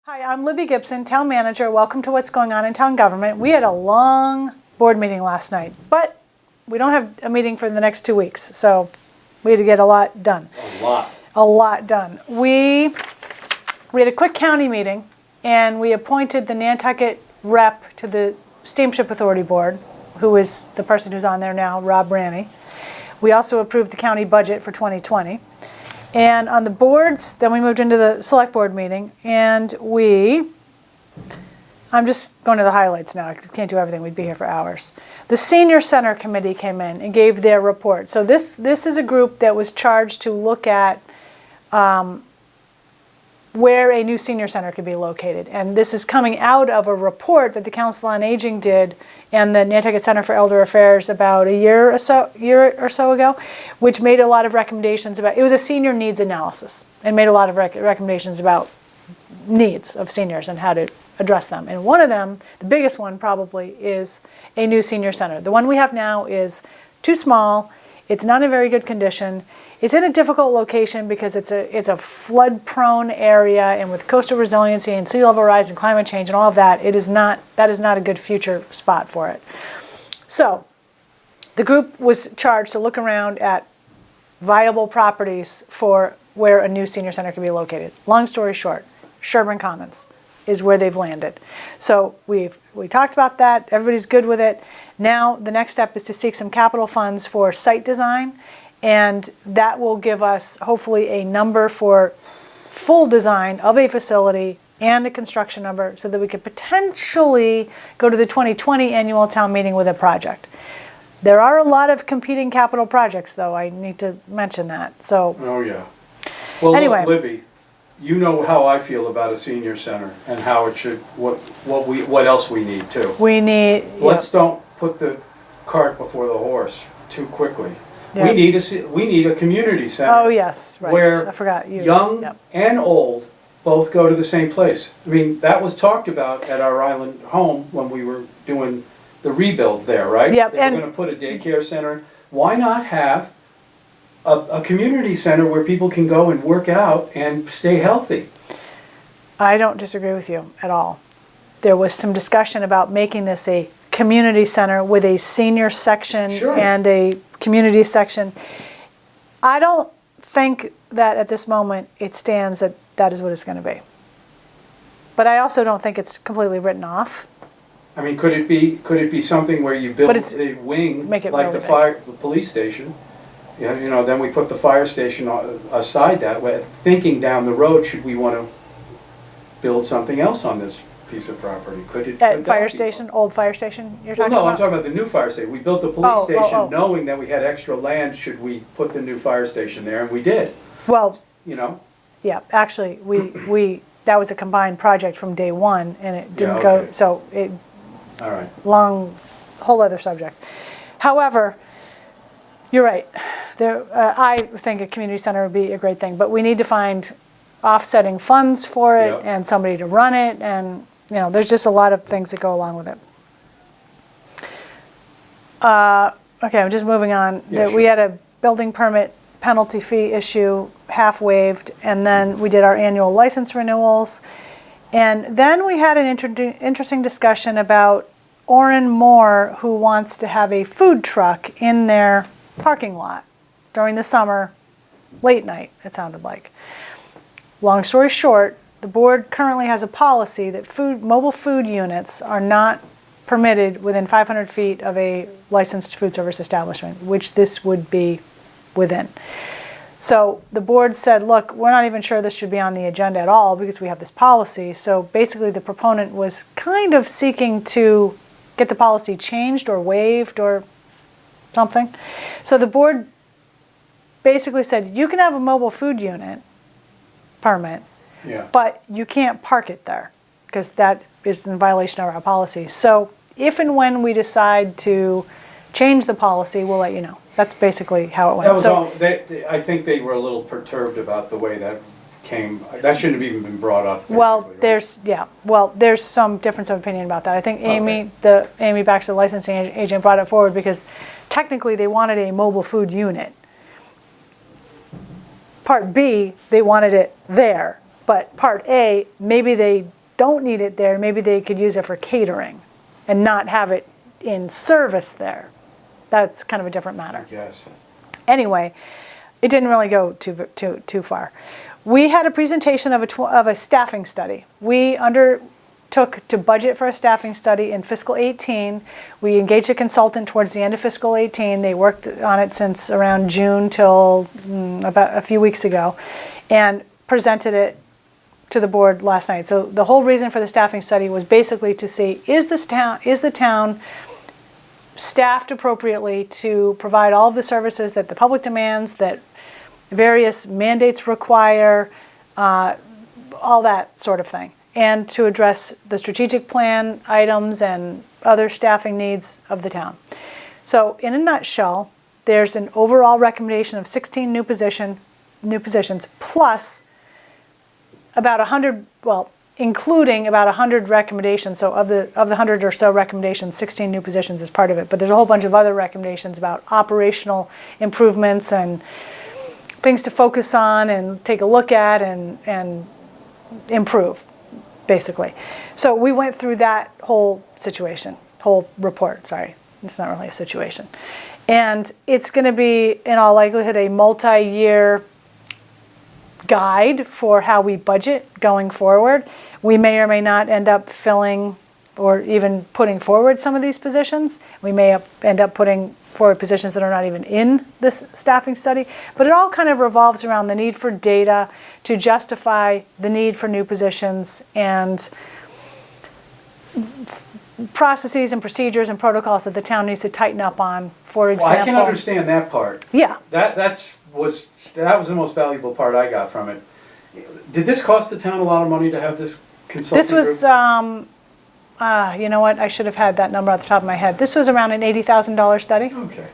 Hi, I'm Libby Gibson, Town Manager. Welcome to What's Going On in Town Government. We had a long board meeting last night, but we don't have a meeting for the next 2 weeks, so we had to get a lot done. A lot done. We had a quick county meeting, and we appointed the Nantucket rep to the Steamship Authority Board, who is the person who's on there now, Rob Ranney. We also approved the county budget for 2020. And on the boards, then we moved into the select board meeting, and I'm just going to the highlights now. I can't do everything. We'd be here for hours. The Senior Center Committee came in and gave their report. So this is a group that was charged to look at where a new senior center could be located. And this is coming out of a report that the Council on Aging did and the Nantucket Center for Elder Affairs about a year or so ago, which made a lot of recommendations about, it was a senior needs analysis and made a lot of recommendations about needs of seniors and how to address them. And one of them, the biggest one probably, is a new senior center. The one we have now is too small. It's not in very good condition. It's in a difficult location because it's a flood-prone area, and with coastal resiliency and sea level rise and climate change and all of that, that is not a good future spot for it. So the group was charged to look around at viable properties for where a new senior center could be located. Long story short, Sherburne Commons is where they've landed. So we talked about that. Everybody's good with it. Now the next step is to seek some capital funds for site design, and that will give us hopefully a number for full design of a facility and a construction number so that we could potentially go to the 2020 annual town meeting with a project. There are a lot of competing capital projects, though. I need to mention that. So. Oh yeah. Well, anyway. Look, Libby, you know how I feel about a senior center and how it should, what else we need too. We need. Let's don't put the cart before the horse too quickly. Yep. We need a community center. Oh yes, right. Where I forgot you. Young Yep. and old both go to the same place. I mean, that was talked about at our island home when we were doing the rebuild there, right? Yep. They were going to put a daycare center. Why not have a community center where people can go and work out and stay healthy? I don't disagree with you at all. There was some discussion about making this a community center with a senior section and a community section. I don't think that at this moment it stands that that is what it's going to be. But I also don't think it's completely written off. I mean, could it be something where you build the wing like really the police station? Yeah, you know, then we put the fire station aside that way, thinking down the road, should we want to build something else on this piece of property? Fire station, old fire station you're talking about? No, about? I'm talking about the new fire station. We built the police station knowing that we had extra land should we put the new fire station there, and we did. Well, you know? Yeah, actually, that was a combined project from day one, and it didn't go, so it, all right. Whole other subject. However, you're right. I think a community center would be a great thing, but we need to find offsetting funds for it and somebody to run it, and there's just a lot of things that go along with it. Okay, I'm just moving on. Yeah, We had a building permit penalty fee issue, half waived, and then we did our annual license renewals. And then we had an interesting discussion about Orrin Moore, who wants to have a food truck in their parking lot during the summer, late night, it sounded like. Long story short, the board currently has a policy that mobile food units are not permitted within 500 feet of a licensed food service establishment, which this would be within. So the board said, look, we're not even sure this should be on the agenda at all because we have this policy. So basically the proponent was kind of seeking to get the policy changed or waived or something. So the board basically said, you can have a mobile food unit permit, but you can't park it there because that is in violation of our policy. So if and when we decide to change the policy, we'll let you know. That's basically how it went. I think they were a little perturbed about the way that came. That shouldn't have even been brought up. Well, there's some difference of opinion about that. I think Amy Baxter, the licensing agent, brought it forward because technically they wanted a mobile food unit. Part B, they wanted it there, but Part A, maybe they don't need it there, maybe they could use it for catering and not have it in service there. That's kind of a different matter. Yes. Anyway, it didn't really go too far. We had a presentation of a staffing study. We undertook to budget for a staffing study in fiscal 18. We engaged a consultant towards the end of fiscal 18. They worked on it since around June till about a few weeks ago, and presented it to the board last night. So the whole reason for the staffing study was basically to see, is the town staffed appropriately to provide all of the services that the public demands, that various mandates require, all that sort of thing, and to address the strategic plan items and other staffing needs of the town. So in a nutshell, there's an overall recommendation of 16 new positions plus about 100, well, including about 100 recommendations. So of the 100 or so recommendations, 16 new positions is part of it. But there's a whole bunch of other recommendations about operational improvements and things to focus on and take a look at and improve, basically. So we went through that whole report, sorry. It's not really a situation. And it's going to be, in all likelihood, a multi-year guide for how we budget going forward. We may or may not end up filling or even putting forward some of these positions. We may end up putting forward positions that are not even in this staffing study. But it all kind of revolves around the need for data to justify the need for new positions and processes and procedures and protocols that the town needs to tighten up on. For example, Well, I can understand that part. Yeah. That was the most valuable part I got from it. Did this cost the town a lot of money to have this consulting This was, group? you know what? I should have had that number off the top of my head. This was around an $80,000 study. Okay.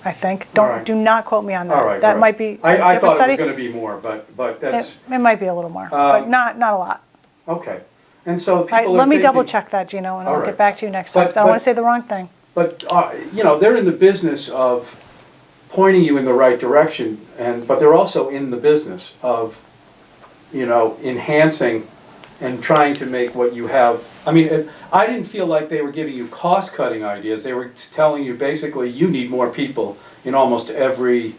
I think. All right. Do not quote me on that. All right. That might be a I different thought study. it was going to be more, but that's It might be a little more, but not a lot. okay. And so people are Let me double thinking- check that, Gino, and All I'll right. get back to you next time. But- 'Cause I don't want but- to say the wrong thing. But they're in the business of pointing you in the right direction, but they're also in the business of enhancing and trying to make what you have. I mean, I didn't feel like they were giving you cost-cutting ideas. They were telling you basically you need more people in almost every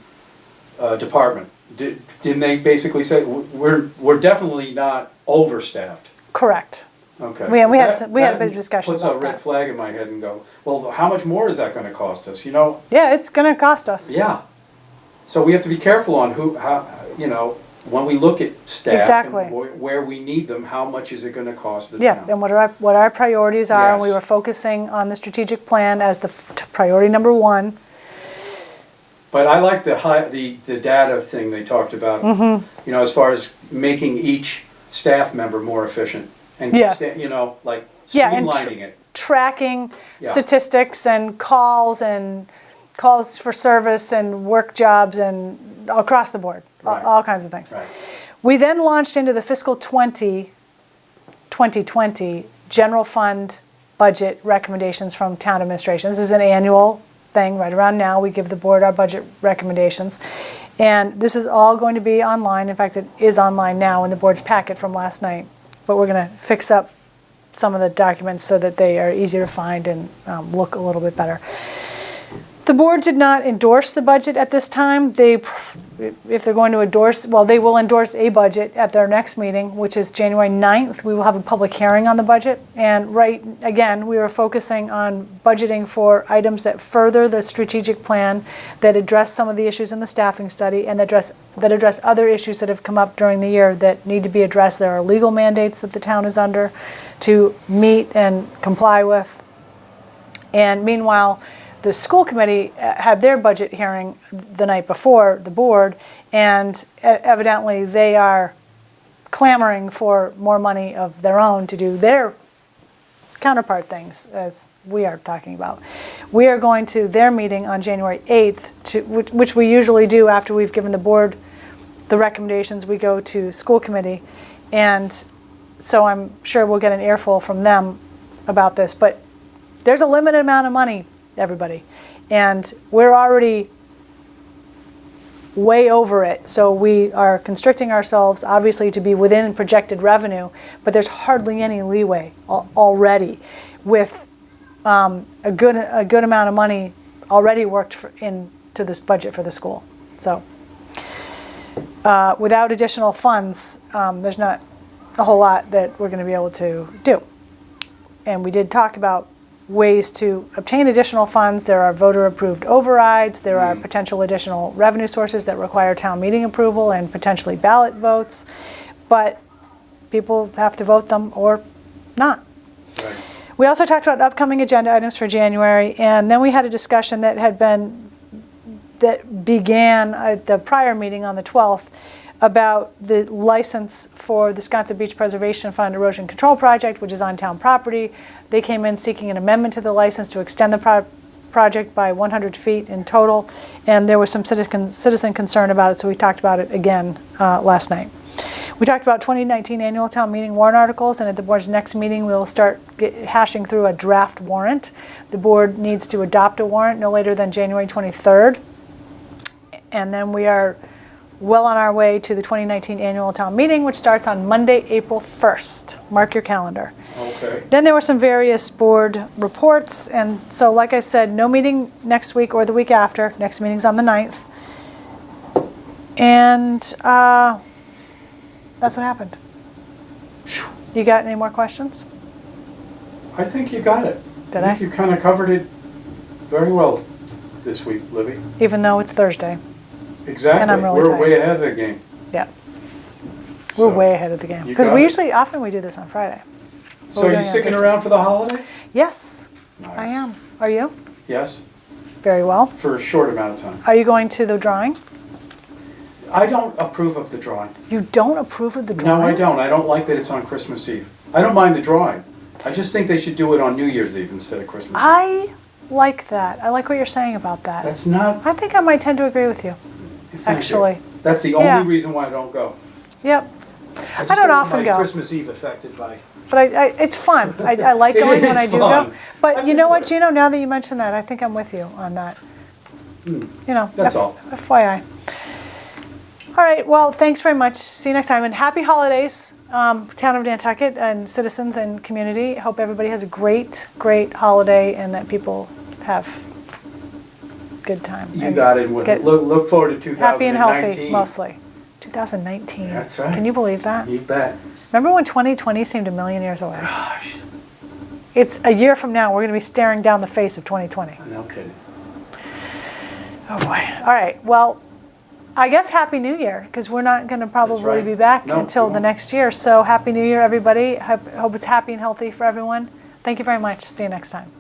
department. Didn't they basically say we're definitely not overstaffed? Correct. Okay. We had a bit of discussion puts about a red that. flag in my head and go, well, how much more is that going to cost us? Yeah, it's going to cost us. Yeah. So we have to be careful on when we look at staff Exactly. and where we need them, how much is it going to cost the Yeah, town? and what our priorities are, and we Yes. were focusing on the strategic plan as the priority number one. But I like the data thing they talked about. Mm-hmm. As far as making each staff member more efficient and Yes. like Yeah, and streamlining it. Tracking Yeah. statistics and calls for service and work jobs and across the board, Right. all kinds of things. Right. We then launched into the fiscal 2020 general fund budget recommendations from town administration. This is an annual thing. Right around now, we give the board our budget recommendations. And this is all going to be online. In fact, it is online now in the board's packet from last night. But we're going to fix up some of the documents so that they are easier to find and look a little bit better. The board did not endorse the budget at this time. If they're going to they will endorse a budget at their next meeting, which is January 9th. We will have a public hearing on the budget. And we were focusing on budgeting for items that further the strategic plan, that address some of the issues in the staffing study, and that address other issues that have come up during the year that need to be addressed. There are legal mandates that the town is under to meet and comply with. And meanwhile, the school committee had their budget hearing the night before the board, and evidently they are clamoring for more money of their own to do their counterpart things, as we are talking about. We are going to their meeting on January 8th, which we usually do after we've given the board the recommendations. We go to school committee, and so I'm sure we'll get an earful from them about this. But there's a limited amount of money, everybody, and we're already way over it. So we are constricting ourselves, obviously, to be within projected revenue, but there's hardly any leeway already with a good amount of money already worked into this budget for the school. So without additional funds, there's not a whole lot that we're going to be able to do. And we did talk about ways to obtain additional funds. There are voter-approved overrides. There are potential additional revenue sources that require town meeting approval and potentially ballot votes. But people have to vote them or not. Right. We also talked about upcoming agenda items for January, and then we had a discussion that began at the prior meeting on the 12th about the license for the Wisconsin Beach Preservation Fund Erosion Control Project, which is on town property. They came in seeking an amendment to the license to extend the project by 100 feet in total, and there was some citizen concern about it, so we talked about it again last night. We talked about 2019 annual town meeting warrant articles, and at the board's next meeting, we will start hashing through a draft warrant. The board needs to adopt a warrant no later than January 23rd, and then we are well on our way to the 2019 annual town meeting, which starts on Monday, April 1st. Mark your calendar. Okay. Then there were some various board reports, and so like I said, no meeting next week or the week after. Next meeting's on the 9th. And that's what happened. You got any more questions? I think you got it. Did I think you kind of covered it very well this week, Libby. Even though it's Thursday. Exactly. And I'm really We're tired. way ahead of the game. Yeah. So, We're way ahead of the game. you Because got we it. usually, often we do this on Friday. So We're are you doing it on sticking Thursdays. around for the holiday? Yes, Nice. I am. Are you? Yes, Very well. for a short amount of time. Are you going to the drawing? I don't approve of the drawing. You don't approve of the drawing? No, I don't. I don't like that it's on Christmas Eve. I don't mind the drawing. I just think they should do it on New Year's Eve instead of Christmas Eve. I like that. I like what you're saying about that. That's not... I think I might tend to agree with you, Thank actually. you. That's the Yeah. only reason why I don't go. Yep. just I don't want often my go. Christmas Eve affected by... But it's fun. I like It going when is I do fun. go. But I you think know what, we're- Gino, now that you mention that, I think I'm with you on that. You know, That's all. FYI. All right, well, thanks very much. See you next time. And happy holidays, town of Nantucket and citizens and community. Hope everybody has a great, great holiday and that people have good time. You And got it. get Look forward to 2019. happy and healthy, mostly. 2019. That's right. Can you believe that? You bet. Remember when 2020 seemed a million years away? Gosh, It's a year from now. We're going to be staring down the face of 2020. no kidding. Oh boy. All right. Well, I guess Happy New Year, because we're not going to probably right. be back No, until we the won't. next year. So Happy New Year, everybody. Hope it's happy and healthy for everyone. Thank you very much. See you next time.